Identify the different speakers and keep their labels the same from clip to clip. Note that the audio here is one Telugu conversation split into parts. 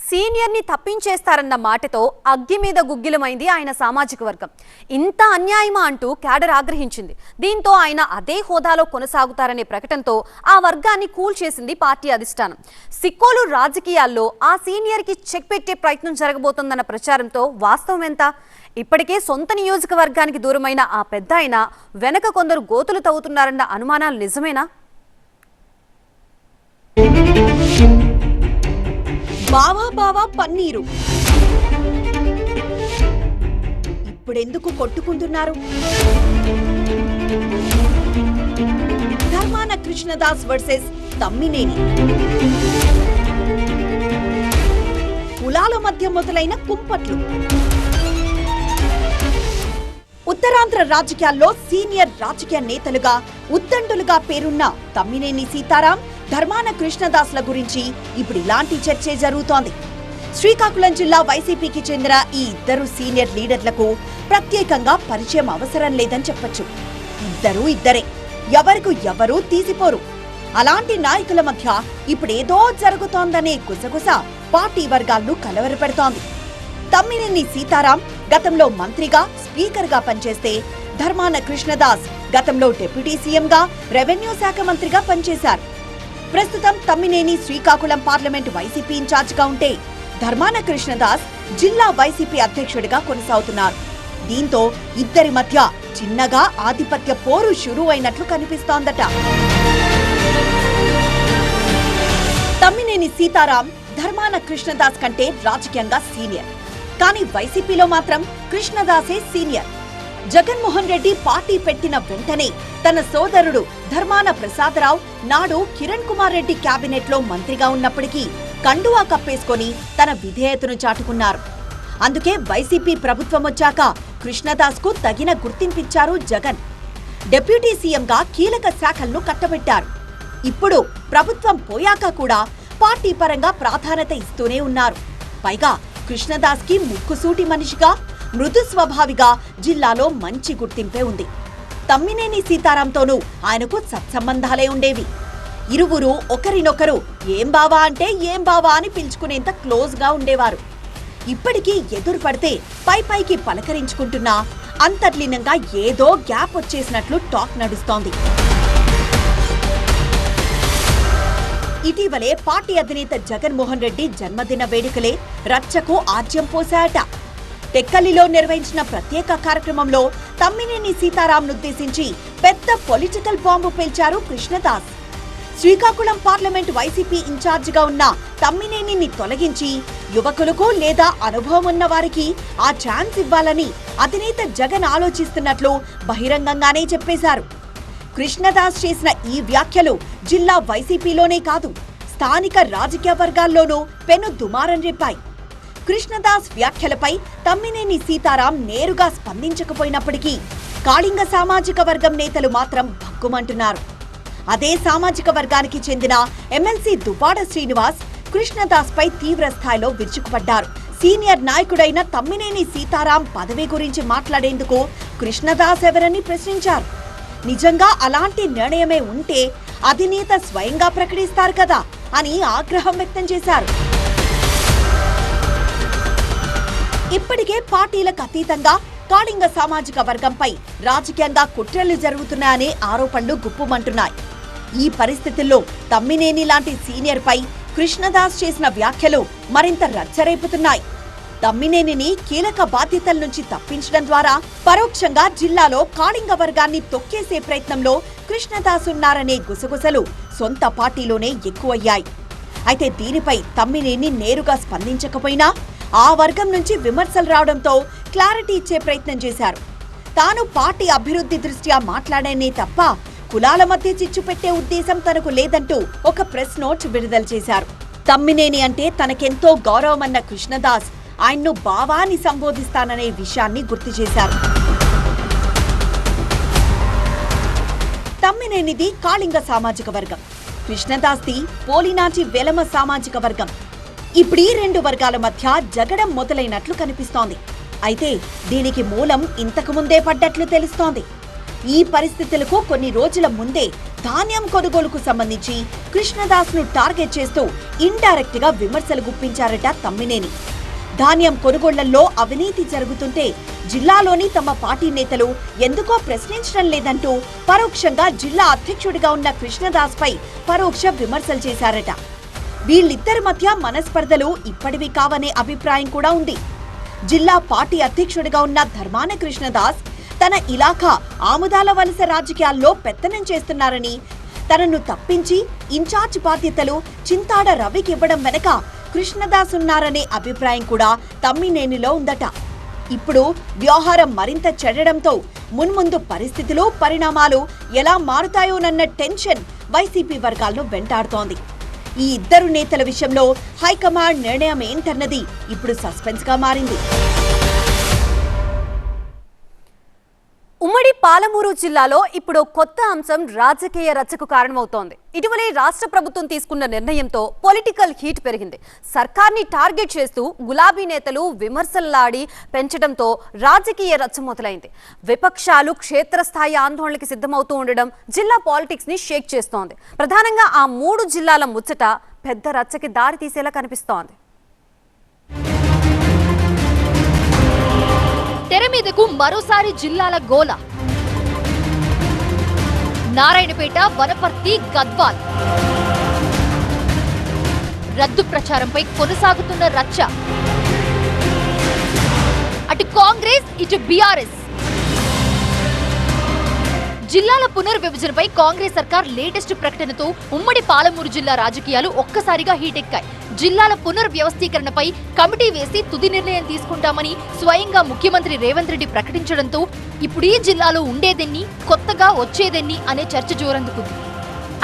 Speaker 1: సీనియర్ని తప్పించేస్తారన్న మాటతో అగ్గి మీద గుగ్గిలమైంది ఆయన సామాజిక వర్గం. ఇంత అన్యాయమా అంటూ క్యాడర్ ఆగ్రహించింది. దీంతో ఆయన అదే హోదాలో కొనసాగుతారనే ప్రకటనతో ఆ వర్గాన్ని కూల్చేసింది పార్టీ అధిష్టానం. సిక్కోలు రాజకీయాల్లో ఆ సీనియర్కి చెక్ పెట్టే ప్రయత్నం జరగబోతోందన్న ప్రచారంతో వాస్తవం ఎంత? ఇప్పటికే సొంత నియోజకవర్గానికి దూరమైన ఆ పెద్ద ఆయన వెనక కొందరు గోతులు తవ్వుతున్నారన్న అనుమానాలు నిజమేనా?
Speaker 2: బావా బావా పన్నీరు ఇప్పుడెందుకు కొట్టుకుంటున్నారు? ధర్మాన కృష్ణదాస్ వర్సెస్ తమ్మినేని. కులాల మధ్య మొదలైన కుంపట్లు. ఉత్తరాంధ్ర రాజకీయాల్లో సీనియర్ రాజకీయ నేతలుగా ఉద్దండులుగా పేరున్న తమ్మినేని సీతారాం, ధర్మాన కృష్ణదాస్ల గురించి ఇప్పుడు ఇలాంటి చర్చే జరుగుతోంది. శ్రీకాకుళం జిల్లా వైసీపీకి చెందిన ఈ ఇద్దరు సీనియర్ లీడర్లకు ప్రత్యేకంగా పరిచయం అవసరం లేదని చెప్పొచ్చు. ఇద్దరు ఇద్దరే, ఎవరికి ఎవరూ తీసిపోరు. అలాంటి నాయకుల మధ్య ఇప్పుడేదో జరుగుతోందనే గుసగుస పార్టీ వర్గాలను కలవరపెడుతోంది. తమ్మినేని సీతారాం గతంలో మంత్రిగా, స్పీకర్గా పనిచేస్తే, ధర్మాన కృష్ణదాస్ గతంలో డిప్యూటీ సీఎంగా, రెవెన్యూ శాఖ మంత్రిగా పనిచేశారు. ప్రస్తుతం తమ్మినేని శ్రీకాకుళం పార్లమెంట్ వైసీపీ ఇన్ఛార్జిగా ఉంటే, ధర్మాన కృష్ణదాస్ జిల్లా వైసీపీ అధ్యక్షుడిగా కొనసాగుతున్నారు. దీంతో ఇద్దరి మధ్య చిన్నగా ఆధిపత్య పోరు షురూ అయినట్లు కనిపిస్తోందట. తమ్మినేని సీతారాం ధర్మాన కృష్ణదాస్ కంటే రాజకీయంగా సీనియర్. కానీ వైసీపీలో మాత్రం కృష్ణదాసే సీనియర్. జగన్మోహన్ రెడ్డి పార్టీ పెట్టిన వెంటనే తన సోదరుడు ధర్మాన ప్రసాదరావు నాడు కిరణ్ కుమార్ రెడ్డి కేబినెట్ లో మంత్రిగా ఉన్నప్పటికీ కండువా కప్పేసుకొని తన విధేయతను చాటుకున్నారు. అందుకే వైసీపీ ప్రభుత్వం వచ్చాక కృష్ణదాస్ కు తగిన గుర్తింపిచ్చారు జగన్. డిప్యూటీ సీఎంగా కీలక శాఖలను కట్టబెట్టారు. ఇప్పుడు ప్రభుత్వం పోయాక కూడా పార్టీ పరంగా ప్రాధాన్యత ఇస్తూనే ఉన్నారు. పైగా కృష్ణదాస్ కి ముక్కుసూటి మనిషిగా, మృదు స్వభావిగా జిల్లాలో మంచి గుర్తింపే ఉంది. తమ్మినేని సీతారాంతోనూ ఆయనకు సత్సంబంధాలే ఉండేవి. ఇరువురు ఒకరినొకరు ఏం బావా అంటే ఏం బావా అని పిలుచుకునేంత క్లోజ్ గా ఉండేవారు. ఇప్పటికీ ఎదురు పడితే పైకి పలకరించుకుంటున్నా అంతర్లీనంగా ఏదో గ్యాప్ వచ్చేసినట్లు టాక్ నడుస్తోంది. ఇటీవలే పార్టీ అధినేత జగన్మోహన్ రెడ్డి జన్మదిన వేడుకలే రచ్చకు ఆజ్యం పోశాయట. టెక్కలిలో నిర్వహించిన ప్రత్యేక కార్యక్రమంలో తమ్మినేని సీతారాంనుద్దేశించి పెద్ద పొలిటికల్ బాంబు పేల్చారు కృష్ణదాస్. శ్రీకాకుళం పార్లమెంట్ వైసీపీ ఇన్ఛార్జిగా ఉన్న తమ్మినేనిని తొలగించి యువకులకు లేదా అనుభవం ఉన్న వారికి ఆ ఛాన్స్ ఇవ్వాలని అధినేత జగన్ ఆలోచిస్తున్నట్లు బహిరంగంగానే చెప్పేశారు. కృష్ణదాస్ చేసిన ఈ వ్యాఖ్యలు జిల్లా వైసీపీలోనే కాదు, స్థానిక రాజకీయ వర్గాల్లోనూ పెను దుమారం రేపాయి. కృష్ణదాస్ వ్యాఖ్యలపై తమ్మినేని సీతారాం నేరుగా స్పందించకపోయినప్పటికీ కాళింగ సామాజిక వర్గం నేతలు మాత్రం భగ్గుమంటున్నారు. అదే సామాజిక వర్గానికి చెందిన ఎమ్మెల్సీ దువ్వాడ శ్రీనివాస్ కృష్ణదాస్ పై తీవ్ర స్థాయిలో విరుచుకుపడ్డారు. సీనియర్ నాయకుడైన తమ్మినేని సీతారాం పదవి గురించి మాట్లాడేందుకు కృష్ణదాస్ ఎవరని ప్రశ్నించారు. నిజంగా అలాంటి నిర్ణయమే ఉంటే అధినేత స్వయంగా ప్రకటిస్తారు కదా అని ఆగ్రహం వ్యక్తం చేశారు. ఇప్పటికే పార్టీలకు అతీతంగా కాళింగ సామాజిక వర్గంపై రాజకీయంగా కుట్రలు జరుగుతున్నాయనే ఆరోపణలు గుప్పుమంటున్నాయి. ఈ పరిస్థితుల్లో తమ్మినేని లాంటి సీనియర్ పై కృష్ణదాస్ చేసిన వ్యాఖ్యలు మరింత రచ్చరేపుతున్నాయి. తమ్మినేనిని కీలక బాధ్యతల నుంచి తప్పించడం ద్వారా పరోక్షంగా జిల్లాలో కాళింగ వర్గాన్ని తొక్కేసే ప్రయత్నంలో కృష్ణదాస్ ఉన్నారనే గుసగుసలు సొంత పార్టీలోనే ఎక్కువయ్యాయి. అయితే దీనిపై తమ్మినేని నేరుగా స్పందించకపోయినా ఆ వర్గం నుంచి విమర్శలు రావడంతో క్లారిటీ ఇచ్చే ప్రయత్నం చేశారు. తాను పార్టీ అభివృద్ధి దృష్ట్యా మాట్లాడనే తప్ప కులాల మధ్య చిచ్చు పెట్టే ఉద్దేశం తనకు లేదంటూ ఒక ప్రెస్ నోట్ విడుదల చేశారు. తమ్మినేని అంటే తనకెంతో గౌరవమన్న కృష్ణదాస్ ఆయన్ను బావాని సంబోధిస్తాననే విషయాన్ని గుర్తు చేశారు. తమ్మినేనిది కాళింగ సామాజిక వర్గం, కృష్ణదాస్ది పోలినాటి వెలమ సామాజిక వర్గం. ఇప్పుడు ఈ రెండు వర్గాల మధ్య జగడం మొదలైనట్లు కనిపిస్తోంది. అయితే దీనికి మూలం ఇంతకు ముందే పడ్డట్లు తెలుస్తోంది. ఈ పరిస్థితులకు కొన్ని రోజుల ముందే ధాన్యం కొనుగోలుకు సంబంధించి కృష్ణదాస్ ను టార్గెట్ చేస్తూ ఇండైరెక్ట్ గా విమర్శలు గుప్పించారట తమ్మినేని. ధాన్యం కొనుగోళ్లలో అవినీతి జరుగుతుంటే జిల్లాలోని తమ పార్టీ నేతలు ఎందుకో ప్రశ్నించడం లేదంటూ పరోక్షంగా జిల్లా అధ్యక్షుడిగా ఉన్న కృష్ణదాస్ పై పరోక్ష విమర్శలు చేశారట. వీళ్ళిద్దరి మధ్య మనస్పర్ధలు ఇప్పటివి కావనే అభిప్రాయం కూడా ఉంది. జిల్లా పార్టీ అధ్యక్షుడిగా ఉన్న ధర్మాన కృష్ణదాస్ తన ఇలాఖా ఆముదాల వలస రాజకీయాల్లో పెత్తనం చేస్తున్నారని, తనను తప్పించి ఇన్ఛార్జ్ బాధ్యతలు చింతాడ రవికి ఇవ్వడం వెనక కృష్ణదాస్ ఉన్నారనే అభిప్రాయం కూడా తమ్మినేనిలో ఉందట. ఇప్పుడు వ్యవహారం మరింత చెడడంతో మున్ముందు పరిస్థితులు పరిణామాలు ఎలా మారుతాయోనన్న టెన్షన్ వైసీపీ వర్గాలను వెంటాడుతోంది. ఈ ఇద్దరు నేతల విషయంలో హైకమాండ్ నిర్ణయం ఏంటన్నది ఇప్పుడు సస్పెన్స్ గా మారింది.
Speaker 1: ఉమ్మడి పాలమూరు జిల్లాలో ఇప్పుడు కొత్త అంశం రాజకీయ రచ్చకు కారణమవుతోంది. ఇటీవలే రాష్ట్ర ప్రభుత్వం తీసుకున్న నిర్ణయంతో పొలిటికల్ హీట్ పెరిగింది. సర్కార్ని టార్గెట్ చేస్తూ గులాబీ నేతలు విమర్శలాడి పెంచడంతో రాజకీయ రచ్చ మొదలైంది. విపక్షాలు క్షేత్రస్థాయి ఆందోళనకి సిద్ధమవుతూ ఉండడం జిల్లా పాలిటిక్స్ ని షేక్ చేస్తోంది. ప్రధానంగా ఆ 3 జిల్లాల ముచ్చట పెద్ద రచ్చకి దారి తీసేలా కనిపిస్తోంది.
Speaker 3: తెర మీదకు మరోసారి జిల్లాల గోల. నారాయణపేట, వనపర్తి, గద్వాల్ రద్దు ప్రచారంపై కొనసాగుతున్న రచ్చ. అటు కాంగ్రెస్, ఇటు బీఆర్ఎస్. జిల్లాల పునర్విభజనపై కాంగ్రెస్ సర్కార్ లేటెస్ట్ ప్రకటనతో ఉమ్మడి పాలమూరు జిల్లా రాజకీయాలు ఒక్కసారిగా హీటెక్కాయి. జిల్లాల పునర్వ్యవస్థీకరణపై కమిటీ వేసి తుది నిర్ణయం తీసుకుంటామని స్వయంగా ముఖ్యమంత్రి రేవంత్ రెడ్డి ప్రకటించడంతో ఇప్పుడు ఈ జిల్లాలో ఉండేదెన్ని, కొత్తగా వచ్చేదెన్ని అనే చర్చ జోరందుకుంది.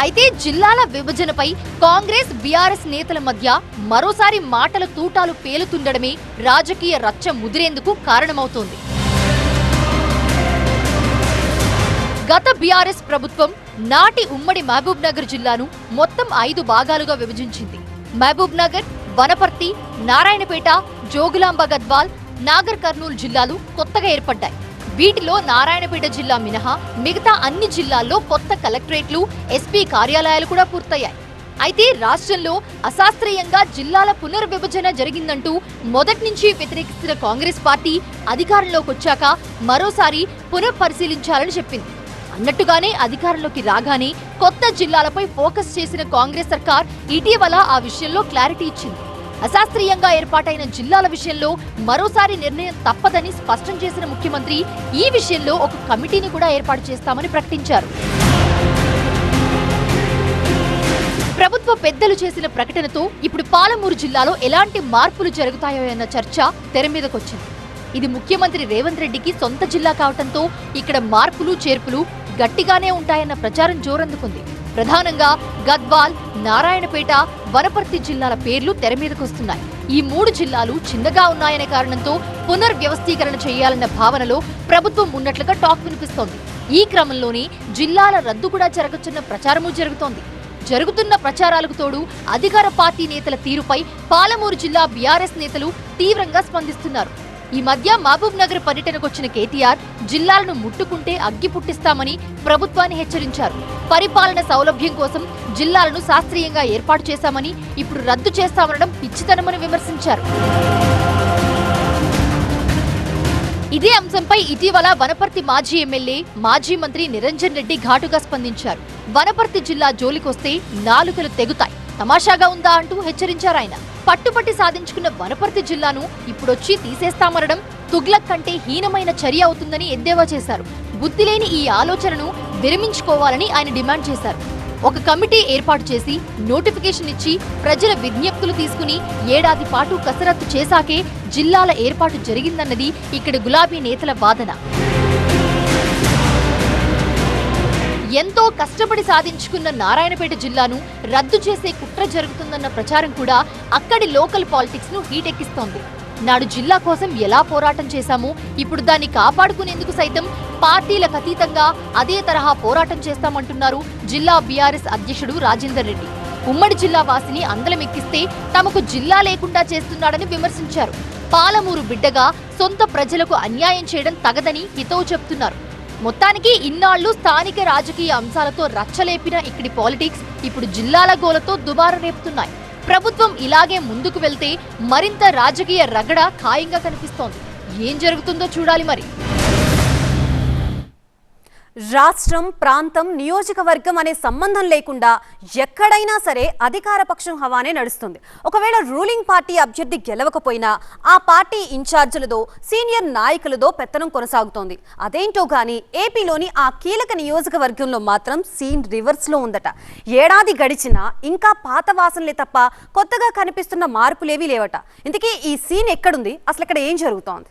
Speaker 3: అయితే జిల్లాల విభజనపై కాంగ్రెస్, బీఆర్ఎస్ నేతల మధ్య మరోసారి మాటల తూటాలు పేలుతుండడమే రాజకీయ రచ్చ ముదిరేందుకు కారణమవుతోంది. గత బీఆర్ఎస్ ప్రభుత్వం నాటి ఉమ్మడి మహబూబ్ నగర్ జిల్లాను మొత్తం 5 భాగాలుగా విభజించింది. మహబూబ్ నగర్, వనపర్తి, నారాయణపేట, జోగులాంబ గద్వాల్, నాగర్ కర్నూలు జిల్లాలు కొత్తగా ఏర్పడ్డాయి. వీటిలో నారాయణపేట జిల్లా మినహా మిగతా అన్ని జిల్లాల్లో కొత్త కలెక్టరేట్లు, ఎస్పీ కార్యాలయాలు కూడా పూర్తయ్యాయి. అయితే రాష్ట్రంలో అశాస్త్రీయంగా జిల్లాల పునర్విభజన జరిగిందంటూ మొదటి నుంచి వ్యతిరేకిస్తున్న కాంగ్రెస్ పార్టీ అధికారంలోకి వచ్చాక మరోసారి పునఃపరిశీలించాలని చెప్పింది. అన్నట్టుగానే అధికారంలోకి రాగానే కొత్త జిల్లాలపై ఫోకస్ చేసిన కాంగ్రెస్ సర్కార్ ఇటీవల ఆ విషయంలో క్లారిటీ ఇచ్చింది. అశాస్త్రీయంగా ఏర్పాటైన జిల్లాల విషయంలో మరోసారి నిర్ణయం తప్పదని స్పష్టం చేసిన ముఖ్యమంత్రి ఈ విషయంలో ఒక కమిటీని కూడా ఏర్పాటు చేస్తామని ప్రకటించారు. ప్రభుత్వ పెద్దలు చేసిన ప్రకటనతో ఇప్పుడు పాలమూరు జిల్లాలో ఎలాంటి మార్పులు జరుగుతాయో అన్న చర్చ తెర మీదకొచ్చింది. ఇది ముఖ్యమంత్రి రేవంత్ రెడ్డికి సొంత జిల్లా కావడంతో ఇక్కడ మార్పులు చేర్పులు గట్టిగానే ఉంటాయన్న ప్రచారం జోరందుకుంది. ప్రధానంగా గద్వాల్, నారాయణపేట, వనపర్తి జిల్లాల పేర్లు తెర మీదకొస్తున్నాయి. ఈ 3 జిల్లాలు చిన్నగా ఉన్నాయనే కారణంతో పునర్వ్యవస్థీకరణ చేయాలన్న భావనలో ప్రభుత్వం ఉన్నట్లుగా టాక్ వినిపిస్తోంది. ఈ క్రమంలోనే జిల్లాల రద్దు కూడా జరగొచ్చన్న ప్రచారమూ జరుగుతోంది. జరుగుతున్న ప్రచారాలకు తోడు అధికార పార్టీ నేతల తీరుపై పాలమూరు జిల్లా బీఆర్ఎస్ నేతలు తీవ్రంగా స్పందిస్తున్నారు. ఈ మధ్య మహబూబ్ నగర్ పర్యటనకొచ్చిన కేటీఆర్ జిల్లాలను ముట్టుకుంటే అగ్గి పుట్టిస్తామని ప్రభుత్వాన్ని హెచ్చరించారు. పరిపాలన సౌలభ్యం కోసం జిల్లాలను శాస్త్రీయంగా ఏర్పాటు చేశామని, ఇప్పుడు రద్దు చేస్తామనడం పిచ్చితనమని విమర్శించారు. ఇదే అంశంపై ఇటీవల వనపర్తి మాజీ ఎమ్మెల్యే, మాజీ మంత్రి నిరంజన్ రెడ్డి ఘాటుగా స్పందించారు. వనపర్తి జిల్లా జోలికొస్తే నాలుకలు తెగుతాయి, తమాషాగా ఉందా అంటూ హెచ్చరించారాయన. పట్టుపట్టి సాధించుకున్న వనపర్తి జిల్లాను ఇప్పుడొచ్చి తీసేస్తామనడం తుగ్లక్ కంటే హీనమైన చర్య అవుతుందని ఎద్దేవా చేశారు. బుద్ధిలేని ఈ ఆలోచనను విరమించుకోవాలని ఆయన డిమాండ్ చేశారు. ఒక కమిటీ ఏర్పాటు చేసి నోటిఫికేషన్ ఇచ్చి ప్రజల విజ్ఞప్తులు తీసుకుని ఏడాది పాటు కసరత్తు చేశాకే జిల్లాల ఏర్పాటు జరిగిందన్నది ఇక్కడ గులాబీ నేతల వాదన. ఎంతో కష్టపడి సాధించుకున్న నారాయణపేట జిల్లాను రద్దు చేసే కుట్ర జరుగుతుందన్న ప్రచారం కూడా అక్కడి లోకల్ పాలిటిక్స్ ను హీటెక్కిస్తోంది. నాడు జిల్లా కోసం ఎలా పోరాటం చేశామో ఇప్పుడు దాన్ని కాపాడుకునేందుకు సైతం పార్టీలకు అతీతంగా అదే తరహా పోరాటం చేస్తామంటున్నారు జిల్లా బీఆర్ఎస్ అధ్యక్షుడు రాజేందర్ రెడ్డి. ఉమ్మడి జిల్లా వాసిని అందలమెక్కిస్తే తమకు జిల్లా లేకుండా చేస్తున్నాడని విమర్శించారు. పాలమూరు బిడ్డగా సొంత ప్రజలకు అన్యాయం చేయడం తగదని హితవు చెప్తున్నారు. మొత్తానికి ఇన్నాళ్లు స్థానిక రాజకీయ అంశాలతో రచ్చలేపిన ఇక్కడి పాలిటిక్స్ ఇప్పుడు జిల్లాల గోలతో దుబారు రేపుతున్నాయి. ప్రభుత్వం ఇలాగే ముందుకు వెళ్తే మరింత రాజకీయ రగడ ఖాయంగా కనిపిస్తోంది. ఏం జరుగుతుందో చూడాలి మరి.
Speaker 1: రాష్ట్రం, ప్రాంతం, నియోజకవర్గం అనే సంబంధం లేకుండా ఎక్కడైనా సరే అధికార పక్షం హవానే నడుస్తుంది. ఒకవేళ రూలింగ్ పార్టీ అభ్యర్థి గెలవకపోయినా ఆ పార్టీ ఇన్ఛార్జీలతో, సీనియర్ నాయకులతో పెత్తనం కొనసాగుతోంది. అదేంటో గానీ ఏపీలోని ఆ కీలక నియోజకవర్గంలో మాత్రం సీన్ రివర్స్లో ఉందట. ఏడాది గడిచినా ఇంకా పాత వాసనలే తప్ప కొత్తగా కనిపిస్తున్న మార్పులేవీ లేవట. ఇంతకీ ఈ సీన్ ఎక్కడుంది, అసలు ఇక్కడ ఏం జరుగుతోంది?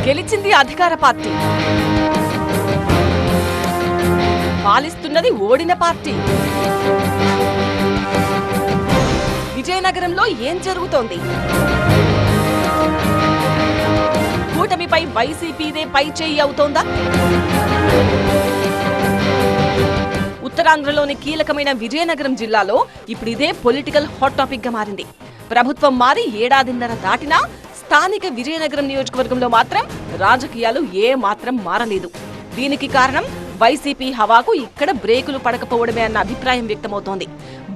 Speaker 4: గెలిచింది అధికార పార్టీ, పాలిస్తున్నది ఓడిన పార్టీ. విజయనగరంలో ఏం జరుగుతోంది? కూటమిపై వైసీపీదే పై చేయి అవుతోందా? ఉత్తరాంధ్రలోని కీలకమైన విజయనగరం జిల్లాలో ఇప్పుడు ఇదే పొలిటికల్ హాట్ టాపిక్ గా మారింది. ప్రభుత్వం మారి ఏడాదిన్నర దాటినా స్థానిక విజయనగరం నియోజకవర్గంలో మాత్రం రాజకీయాలు ఏ మాత్రం మారలేదు. దీనికి కారణం వైసీపీ హవాకు ఇక్కడ బ్రేకులు పడకపోవడమే అన్న అభిప్రాయం వ్యక్తమవుతోంది.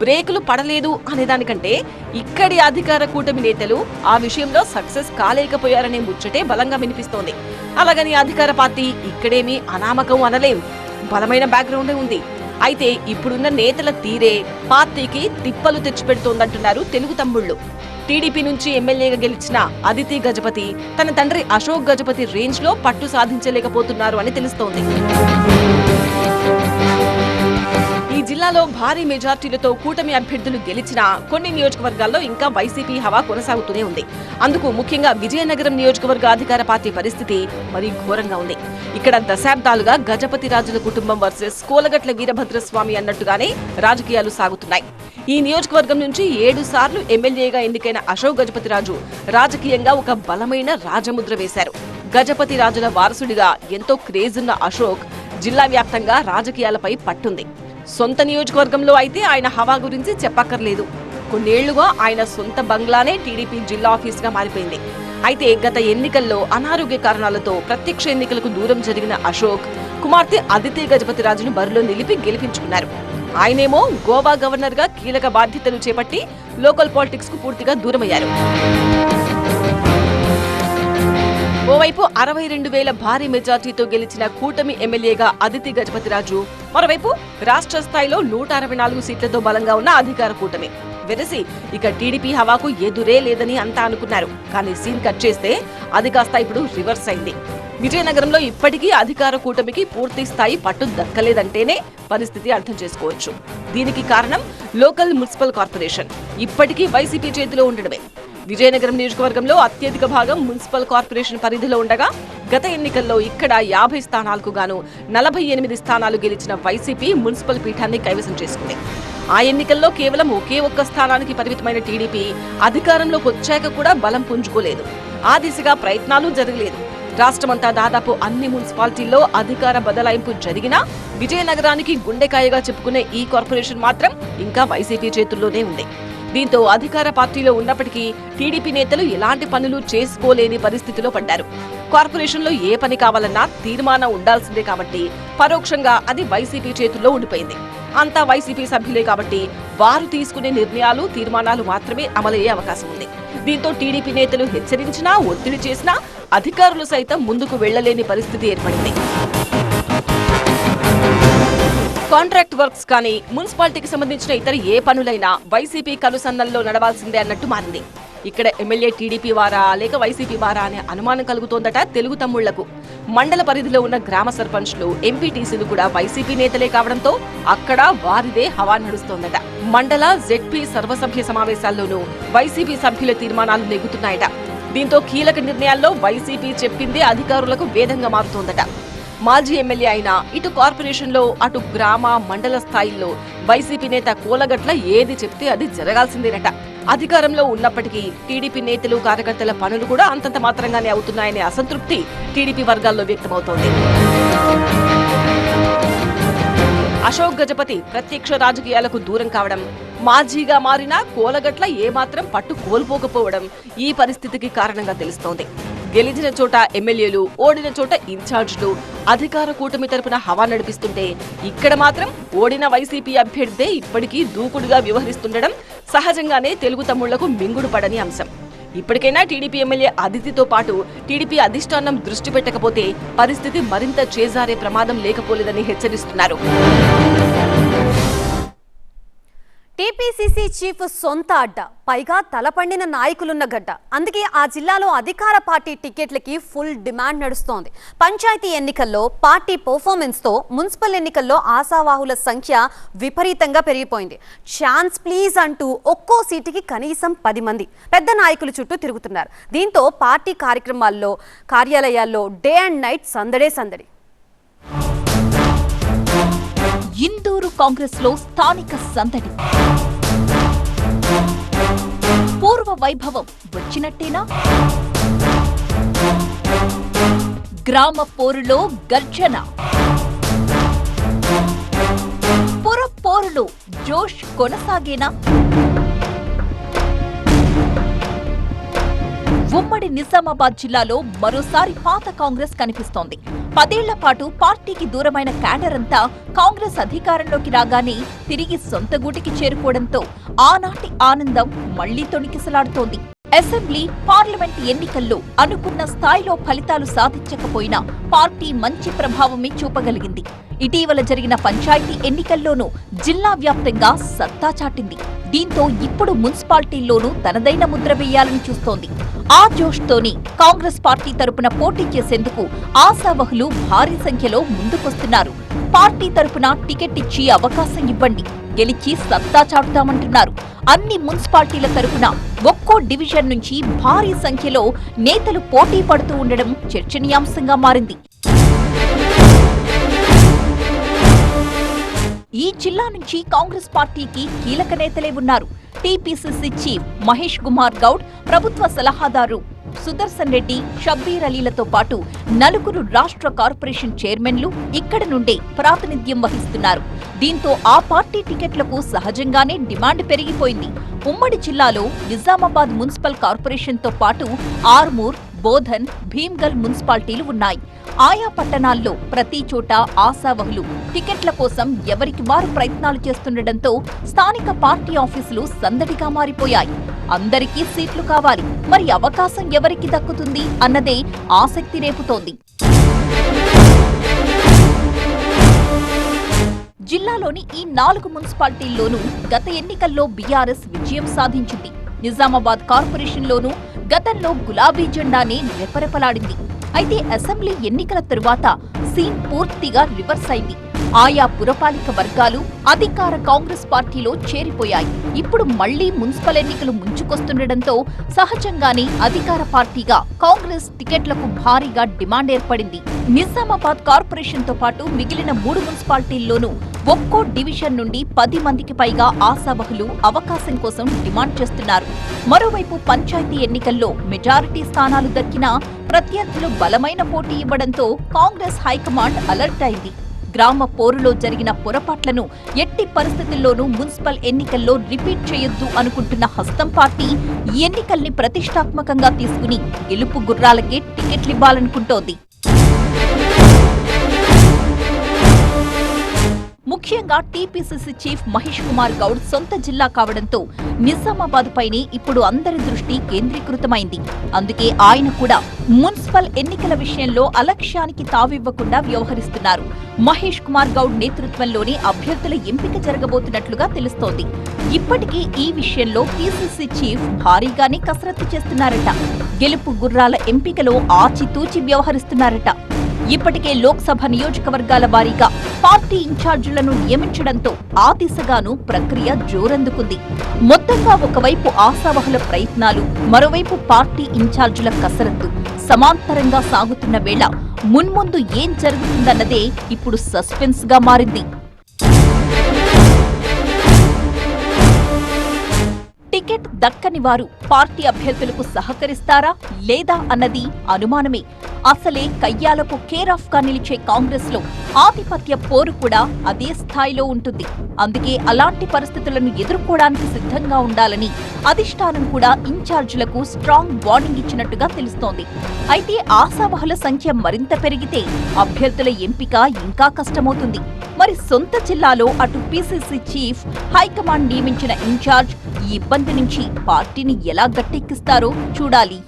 Speaker 4: బ్రేకులు పడలేదు అనేదానికంటే ఇక్కడి అధికార కూటమి నేతలు ఆ విషయంలో సక్సెస్ కాలేకపోయారనే ముచ్చటే బలంగా వినిపిస్తోంది. అలాగని అధికార పార్టీ ఇక్కడేమీ అనామకం అనలేం, బలమైన బ్యాక్గ్రౌండే ఉంది. అయితే ఇప్పుడున్న నేతల తీరే పార్టీకి తిప్పలు తెచ్చిపెడుతోందంటున్నారు తెలుగు తమ్ముళ్లు. టీడీపీ నుంచి ఎమ్మెల్యేగా గెలిచిన అదితి గజపతి తన తండ్రి అశోక్ గజపతి రేంజ్ లో పట్టు సాధించలేకపోతున్నారు అని తెలుస్తోంది. ఈ జిల్లాలో భారీ మెజార్టీలతో కూటమి అభ్యర్థులు గెలిచినా కొన్ని నియోజకవర్గాల్లో ఇంకా వైసీపీ హవా కొనసాగుతూనే ఉంది. అందుకు ముఖ్యంగా విజయనగరం నియోజకవర్గ అధికార పార్టీ పరిస్థితి మరీ ఘోరంగా ఉంది. ఇక్కడ దశాబ్దాలుగా గజపతి రాజుల కుటుంబం వర్సెస్ కోలగట్ల వీరభద్రస్వామి అన్నట్టుగానే రాజకీయాలు సాగుతున్నాయి. ఈ నియోజకవర్గం నుంచి 7 సార్లు ఎమ్మెల్యేగా ఎన్నికైన అశోక్ గజపతిరాజు రాజకీయంగా ఒక బలమైన రాజముద్ర వేశారు. గజపతి రాజుల వారసుడిగా ఎంతో క్రేజ్ ఉన్న అశోక్ జిల్లా వ్యాప్తంగా రాజకీయాలపై పట్టుంది. సొంత నియోజకవర్గంలో అయితే ఆయన హవా గురించి చెప్పక్కర్లేదు. కొన్నేళ్లుగా ఆయన సొంత బంగ్లానే టీడీపీ జిల్లా ఆఫీస్ గా మారిపోయింది. అయితే గత ఎన్నికల్లో అనారోగ్య కారణాలతో ప్రత్యక్ష ఎన్నికలకు దూరం జరిగిన అశోక్ కుమార్తె అదితి గజపతిరాజును బరిలో నిలిపి గెలిపించుకున్నారు. ఆయనేమో గోవా గవర్నర్ గా కీలక బాధ్యతలు చేపట్టి లోకల్ పాలిటిక్స్ కు పూర్తిగా దూరమయ్యారు. ఓవైపు 62,000 భారీ మెజార్టీతో గెలిచిన కూటమి ఎమ్మెల్యేగా అదితి గజపతిరాజు, మరోవైపు రాష్ట్ర స్థాయిలో 164 సీట్లతో బలంగా ఉన్న అధికార కూటమి. వెరసి ఇక టీడీపీ హవాకు ఎదురే లేదని అంతా అనుకున్నారు. కానీ సీన్ కట్ చేస్తే అది కాస్త ఇప్పుడు రివర్స్ అయింది. విజయనగరంలో ఇప్పటికీ అధికార కూటమికి పూర్తి స్థాయి పట్టు దక్కలేదంటేనే పరిస్థితి అర్థం చేసుకోవచ్చు. దీనికి కారణం లోకల్ మున్సిపల్ కార్పొరేషన్ ఇప్పటికీ వైసీపీ చేతిలో ఉండడమే. విజయనగరం నియోజకవర్గంలో అత్యధిక భాగం మున్సిపల్ కార్పొరేషన్ పరిధిలో ఉండగా గత ఎన్నికల్లో ఇక్కడ 50 స్థానాలకు గాను 48 స్థానాలు గెలిచిన వైసీపీ మున్సిపల్ పీఠాన్ని కైవసం చేసుకుంది. ఆ ఎన్నికల్లో కేవలం ఒకే ఒక్క స్థానానికి పరిమితమైన టీడీపీ అధికారంలోకి వచ్చాక కూడా బలం పుంజుకోలేదు. ఆ దిశగా ప్రయత్నాలు జరగలేదు. రాష్ట్రమంతా దాదాపు అన్ని మున్సిపాలిటీల్లో అధికార బదలాయింపు జరిగినా విజయనగరానికి గుండెకాయగా చెప్పుకునే ఈ కార్పొరేషన్ మాత్రం ఇంకా వైసీపీ చేతుల్లోనే ఉంది. దీంతో అధికార పార్టీలో ఉన్నప్పటికీ టీడీపీ నేతలు ఎలాంటి పనులు చేసుకోలేని పరిస్థితిలో పడ్డారు. కార్పొరేషన్లో ఏ పని కావాలన్నా తీర్మానం ఉండాల్సిందే కాబట్టి పరోక్షంగా అది వైసీపీ చేతుల్లో ఉండిపోయింది. అంతా వైసీపీ సభ్యులే కాబట్టి వారు తీసుకునే నిర్ణయాలు, తీర్మానాలు మాత్రమే అమలయ్యే అవకాశం ఉంది. దీంతో టీడీపీ నేతలు హెచ్చరించినా, ఒత్తిడి చేసినా అధికారులు సైతం ముందుకు వెళ్లలేని పరిస్థితి ఏర్పడింది. కాంట్రాక్ట్ వర్క్స్ కానీ మున్సిపాలిటీకి సంబంధించిన ఇతర ఏ పనులైనా వైసీపీ కనుసన్నల్లో నడవాల్సిందే అన్నట్టు మారింది. ఇక్కడ ఎమ్మెల్యే టీడీపీ వారా లేక వైసీపీ వారా అనే అనుమానం కలుగుతోందట తెలుగు తమ్ముళ్లకు. మండల పరిధిలో ఉన్న గ్రామ సర్పంచ్లు, ఎంపీటీసీలు కూడా వైసీపీ నేతలే కావడంతో అక్కడ వారిదే హవా నడుస్తోందట. మండల జెడ్పీ సర్వసభ్య సమావేశాల్లోనూ వైసీపీ సభ్యుల తీర్మానాలు నెగ్గుతున్నాయట. దీంతో కీలక నిర్ణయాల్లో వైసీపీ చెప్పిందే అధికారులకు వేదంగా మారుతోందట. మాజీ ఎమ్మెల్యే అయినా ఇటు కార్పొరేషన్లో అటు గ్రామ, మండల స్థాయిల్లో వైసీపీ నేత కోలగట్ల ఏది చెప్తే అది జరగాల్సిందేనట. అధికారంలో ఉన్నప్పటికీ టీడీపీ నేతలు, కార్యకర్తల పనులు కూడా అంతంత మాత్రంగానే అవుతున్నాయనే అసంతృప్తి టీడీపీ వర్గాల్లో వ్యక్తమవుతోంది. అశోక్ గజపతి ప్రత్యక్ష రాజకీయాలకు దూరం కావడం, మాజీగా మారిన కోలగట్ల ఏమాత్రం పట్టు కోల్పోకపోవడం ఈ పరిస్థితికి కారణంగా తెలుస్తోంది. గెలిచిన చోట ఎమ్మెల్యేలు, ఓడిన చోట ఇన్ఛార్జీలు అధికార కూటమి తరపున హవా నడిపిస్తుంటే ఇక్కడ మాత్రం ఓడిన వైసీపీ అభ్యర్థే ఇప్పటికీ దూకుడుగా వ్యవహరిస్తుండడం సహజంగానే తెలుగు తమ్ముళ్లకు మింగుడు పడని అంశం. ఇప్పటికైనా టీడీపీ ఎమ్మెల్యే అదితితో పాటు టీడీపీ అధిష్టానం దృష్టి పెట్టకపోతే పరిస్థితి మరింత చేజారే ప్రమాదం లేకపోలేదని హెచ్చరిస్తున్నారు.
Speaker 1: టీపీసీసీ చీఫ్ సొంత అడ్డ, పైగా తలపండిన నాయకులున్న గడ్డ. అందుకే ఆ జిల్లాలో అధికార పార్టీ టికెట్లకి ఫుల్ డిమాండ్ నడుస్తోంది. పంచాయతీ ఎన్నికల్లో పార్టీ పర్ఫార్మెన్స్తో మున్సిపల్ ఎన్నికల్లో ఆశావాహుల సంఖ్య విపరీతంగా పెరిగిపోయింది. ఛాన్స్ ప్లీజ్ అంటూ ఒక్కో సీటుకి కనీసం 10 మంది పెద్ద నాయకులు చుట్టూ తిరుగుతున్నారు. దీంతో పార్టీ కార్యాలయాల్లో డే అండ్ నైట్ సందడే సందడి.
Speaker 2: ఇందూరు కాంగ్రెస్ లో స్థానిక సందడి. పూర్వ వైభవం వచ్చినట్టేనా? గ్రామ పోరులో గర్జన, పుర పోరులో జోష్ కొనసాగేనా? ఉమ్మడి నిజామాబాద్ జిల్లాలో మరోసారి పాత కాంగ్రెస్ కనిపిస్తోంది. 10 ఏళ్ల పాటు పార్టీకి దూరమైన క్యాడర్ అంతా కాంగ్రెస్ అధికారంలోకి రాగానే తిరిగి సొంత గూటికి చేరుకోవడంతో ఆనాటి ఆనందం మళ్లీ తొణికిసలాడుతోంది. అసెంబ్లీ, పార్లమెంట్ ఎన్నికల్లో అనుకున్న స్థాయిలో ఫలితాలు సాధించకపోయినా పార్టీ మంచి ప్రభావమే చూపగలిగింది. ఇటీవల జరిగిన పంచాయతీ ఎన్నికల్లోనూ జిల్లా వ్యాప్తంగా సత్తా చాటింది. దీంతో ఇప్పుడు మున్సిపాలిటీల్లోనూ తనదైన ముద్ర వేయాలని చూస్తోంది. ఆ జోష్తోనే కాంగ్రెస్ పార్టీ తరపున పోటీ చేసేందుకు ఆశావహులు భారీ సంఖ్యలో ముందుకొస్తున్నారు. పార్టీ తరపున టికెట్ ఇచ్చి అవకాశం ఇవ్వండి, గెలిచి సత్తా చాటుతామంటున్నారు. అన్ని మున్సిపాలిటీల తరపున ఒక్కో డివిజన్ నుంచి భారీ సంఖ్యలో నేతలు పోటీ పడుతూ ఉండడం చర్చనీయాంశంగా మారింది. ఈ జిల్లా నుంచి కాంగ్రెస్ పార్టీకి కీలక నేతలే ఉన్నారు. టీపీసీసీ చీఫ్ మహేష్ కుమార్ గౌడ్, ప్రభుత్వ సలహాదారు సుదర్శన్ రెడ్డి, షబ్బీర్ అలీలతో పాటు 4 రాష్ట్ర కార్పొరేషన్ చైర్మన్లు ఇక్కడ నుండే ప్రాతినిధ్యం వహిస్తున్నారు. దీంతో ఆ పార్టీ టికెట్లకు సహజంగానే డిమాండ్ పెరిగిపోయింది. ఉమ్మడి జిల్లాలో నిజామాబాద్ మున్సిపల్ కార్పొరేషన్తో పాటు ఆర్మూర్, బోధన్, భీమ్గల్ మున్సిపాలిటీలు ఉన్నాయి. ఆయా పట్టణాల్లో ప్రతి చోట ఆశావహులు టికెట్ల కోసం ఎవరికి వారు ప్రయత్నాలు చేస్తుండటంతో స్థానిక పార్టీ ఆఫీసులు సందడిగా మారిపోయాయి. అందరికీ సీట్లు కావాలి, మరి అవకాశం ఎవరికి దక్కుతుంది అన్నదే ఆసక్తి రేపుతోంది. జిల్లాలోని ఈ 4 మున్సిపాలిటీల్లోనూ గత ఎన్నికల్లో బీఆర్ఎస్ విజయం సాధించింది. నిజామాబాద్ కార్పొరేషన్లోనూ గతంలో గులాబీ జెండానే రెపరెపలాడింది. అయితే అసెంబ్లీ ఎన్నికల తరువాత సీన్ పూర్తిగా రివర్స్ అయింది. ఆయా పురపాలిక వర్గాలు అధికార కాంగ్రెస్ పార్టీలో చేరిపోయాయి. ఇప్పుడు మళ్లీ మున్సిపల్ ఎన్నికలు ముంచుకొస్తుండటంతో సహజంగానే అధికార పార్టీగా కాంగ్రెస్ టికెట్లకు భారీగా డిమాండ్ ఏర్పడింది. నిజామాబాద్ కార్పొరేషన్ తో పాటు మిగిలిన 3 మున్సిపాలిటీల్లోనూ ఒక్కో డివిజన్ నుండి 10 మందికి పైగా ఆశావహులు అవకాశం కోసం డిమాండ్ చేస్తున్నారు. మరోవైపు పంచాయతీ ఎన్నికల్లో మెజారిటీ స్థానాలు దక్కినా ప్రత్యర్థులు బలమైన పోటీ ఇవ్వడంతో కాంగ్రెస్ హైకమాండ్ అలర్ట్ అయింది. గ్రామ పోరులో జరిగిన పొరపాట్లను ఎట్టి పరిస్థితుల్లోనూ మున్సిపల్ ఎన్నికల్లో రిపీట్ చేయొద్దు అనుకుంటున్న హస్తం పార్టీ ఈ ఎన్నికల్ని ప్రతిష్టాత్మకంగా తీసుకుని గెలుపు గుర్రాలకే టికెట్లివ్వాలనుకుంటోంది. ముఖ్యంగా టీపీసీసీ చీఫ్ మహేష్ కుమార్ గౌడ్ సొంత జిల్లా కావడంతో నిజామాబాద్ పైనే ఇప్పుడు అందరి దృష్టి కేంద్రీకృతమైంది. అందుకే ఆయన కూడా మున్సిపల్ ఎన్నికల విషయంలో అలక్ష్యానికి తావివ్వకుండా వ్యవహరిస్తున్నారు. మహేష్ కుమార్ గౌడ్ నేతృత్వంలోనే అభ్యర్థుల ఎంపిక జరగబోతున్నట్లుగా తెలుస్తోంది. ఇప్పటికీ ఈ విషయంలో పీసీసీ చీఫ్ భారీగానే కసరత్తు చేస్తున్నారట. గెలుపు గుర్రాల ఎంపికలో ఆచితూచి వ్యవహరిస్తున్నారట. ఇప్పటికే లోక్సభ నియోజకవర్గాల వారీగా పార్టీ ఇన్ఛార్జీలను నియమించడంతో ఆ దిశగాను ప్రక్రియ జోరందుకుంది. మొత్తంగా ఒకవైపు ఆశావహుల ప్రయత్నాలు, మరోవైపు పార్టీ ఇన్ఛార్జీల కసరత్తు సమాంతరంగా సాగుతున్న వేళ మున్ముందు ఏం జరుగుతుందన్నదే ఇప్పుడు సస్పెన్స్ గా మారింది. టికెట్ దక్కని వారు పార్టీ అభ్యర్థులకు సహకరిస్తారా లేదా అన్నది అనుమానమే. అసలే కయ్యాలకు కేర్ ఆఫ్ గా నిలిచే కాంగ్రెస్ లో ఆధిపత్య పోరు కూడా అదే స్థాయిలో ఉంటుంది. అందుకే అలాంటి పరిస్థితులను ఎదుర్కోవడానికి సిద్ధంగా ఉండాలని అధిష్టానం కూడా ఇన్ఛార్జీలకు స్ట్రాంగ్ వార్నింగ్ ఇచ్చినట్టుగా తెలుస్తోంది. అయితే ఆశావహుల సంఖ్య మరింత పెరిగితే అభ్యర్థుల ఎంపిక ఇంకా కష్టమవుతుంది. మరి సొంత జిల్లాలో అటు పీసీసీ చీఫ్, హైకమాండ్ నియమించిన ఇన్ఛార్జ్ ఈ ఇబ్బంది నుంచి పార్టీని ఎలా గట్టెక్కిస్తారో చూడాలి.